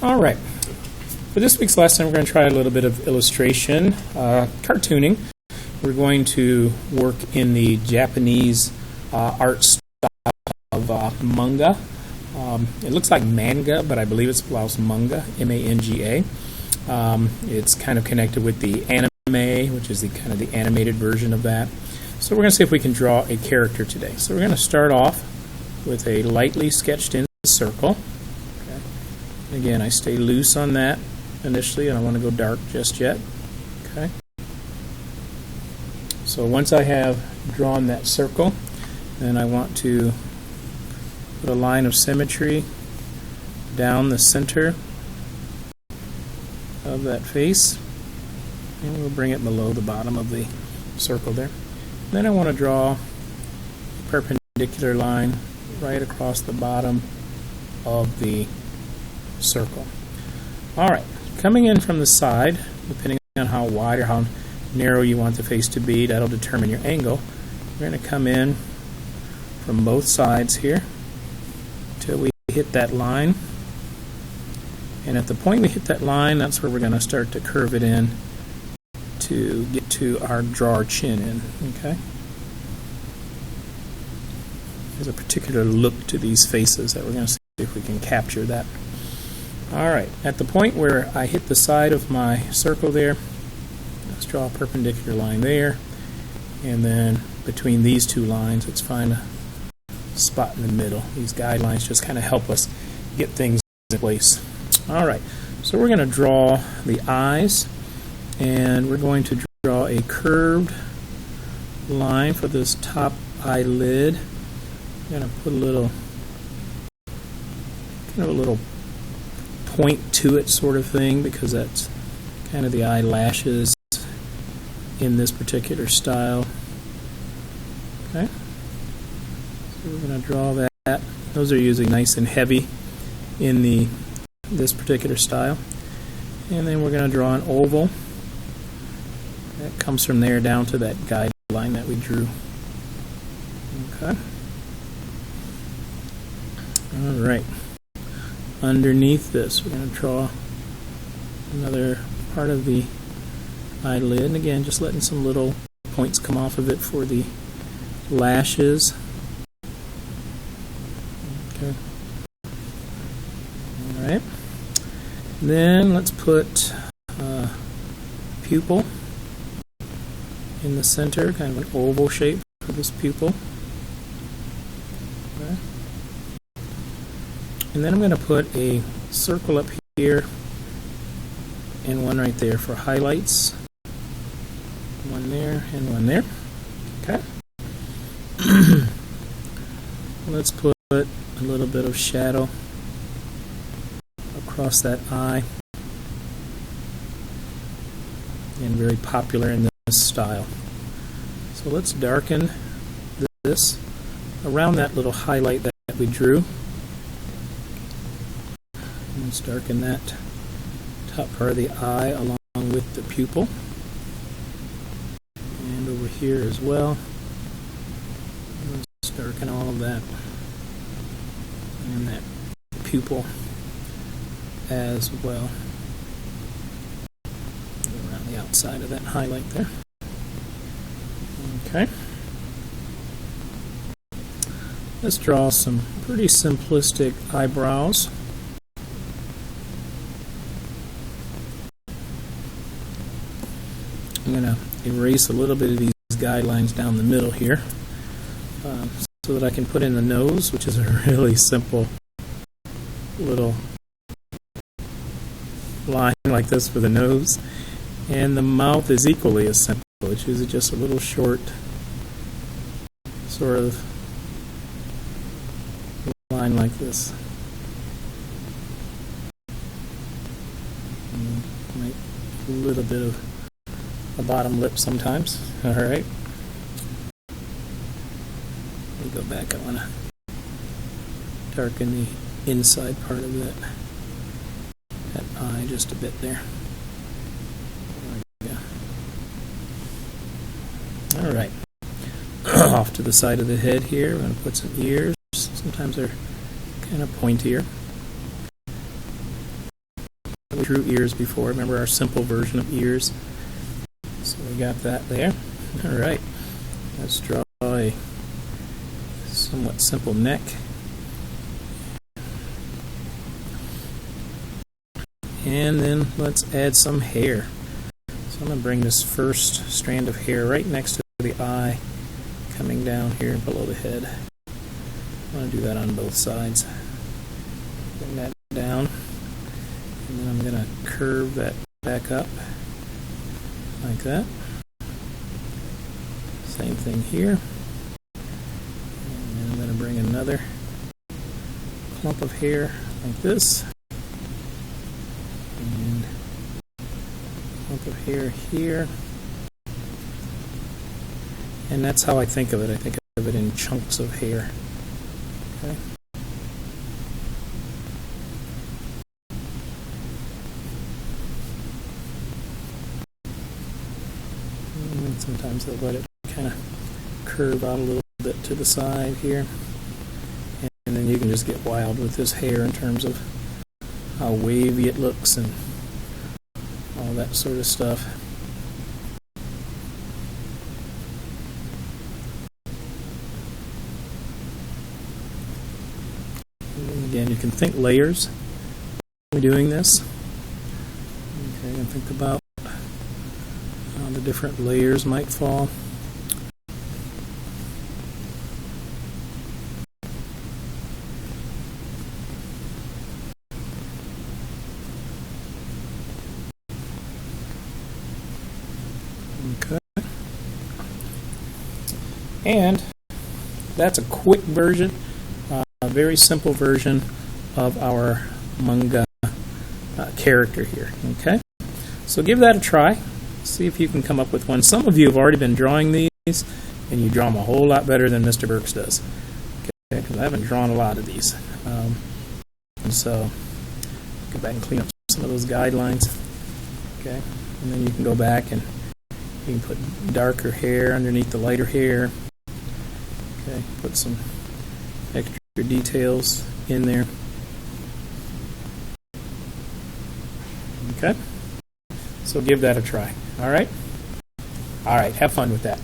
All right. For this week's lesson, we're going to try a little bit of illustration, cartooning. We're going to work in the Japanese art style of manga. It looks like manga, but I believe it's pronounced manga, M-A-N-G-A. It's kind of connected with the anime, which is the kind of the animated version of that. So we're going to see if we can draw a character today. So we're going to start off with a lightly sketched in circle. Okay. Again, I stay loose on that initially. I don't want to go dark just yet. Okay. So once I have drawn that circle, then I want to put a line of symmetry down the center of that face, and we'll bring it below the bottom of the circle there. Then I want to draw a perpendicular line right across the bottom of the circle. Alright, coming in from the side, depending on how wide or how narrow you want the face to be, that'll determine your angle. We're going to come in from both sides here until we hit that line. And at the point we hit that line, that's where we're going to start to curve it in to get to draw our chin in. Okay. There's a particular look to these faces that we're going to see if we can capture that. Alright, at the point where I hit the side of my circle there, let's draw a perpendicular line there, and then between these two lines, let's find a spot in the middle. These guidelines just kind of help us get things in place. Alright, so we're going to draw the eyes, and we're going to draw a curved line for this top eyelid. I'm going to put a little, kind of a little point to it sort of thing, because that's kind of the eyelashes in this particular style. Okay, so we're going to draw that. Those are usually nice and heavy in this particular style. And then we're going to draw an oval that comes from there down to that guideline that we drew. Okay. Alright. Underneath this, we're going to draw another part of the eyelid. And again, just letting some little points come off of it for the lashes. Okay. Alright. Then let's put pupil in the center, kind of an oval shape for this pupil. Okay. And then I'm going to put a circle up here and one right there for highlights. One there and one there. Okay. Let's put a little bit of shadow across that eye. And very popular in this style. So let's darken this around that little highlight that we drew. Let's darken that top part of the eye along with the pupil. And over here as well. Let's darken all of that. And that pupil as well. Around the outside of that highlight there. Okay. Let's draw some pretty simplistic eyebrows. I'm going to erase a little bit of these guidelines down the middle here so that I can put in the nose, which is a really simple little line like this for the nose. And the mouth is equally as simple. It's usually just a little short sort of line like this. And a little bit of a bottom lip sometimes. Alright. Let me go back. I want to darken the inside part of that eye just a bit there. Alright. Off to the side of the head here, we're going to put some ears. Sometimes they're kind of pointier. we drew ears before. Remember our simple version of ears? So we got that there. All right. Let's draw a somewhat simple neck. And then let's add some hair. So I'm going to bring this first strand of hair right next to the eye, coming down here below the head. I want to do that on both sides. Bring that down. And then I'm going to curve that back up like that. Same thing here. And then I'm going to bring another clump of hair like this. And a clump of hair here. And that's how I think of it. I think of it in chunks of hair. Okay. And sometimes they'll let it kind of curve out a little bit to the side here. And then you can just get wild with this hair in terms of how wavy it looks and all that sort of stuff. And again, you can think layers when you're doing this. Okay, and think about how the different layers might fall. Okay. And that's a quick version, a very simple version of our manga character here. Okay, so give that a try. See if you can come up with one. Some of you have already been drawing these, and you draw them a whole lot better than Mr. Burks does. Okay, because I haven't drawn a lot of these. And so go back and clean up some of those guidelines. Okay, and then you can go back and you can put darker hair underneath the lighter hair. Okay, put some extra details in there. Okay, so give that a try. All right? All right, have fun with that.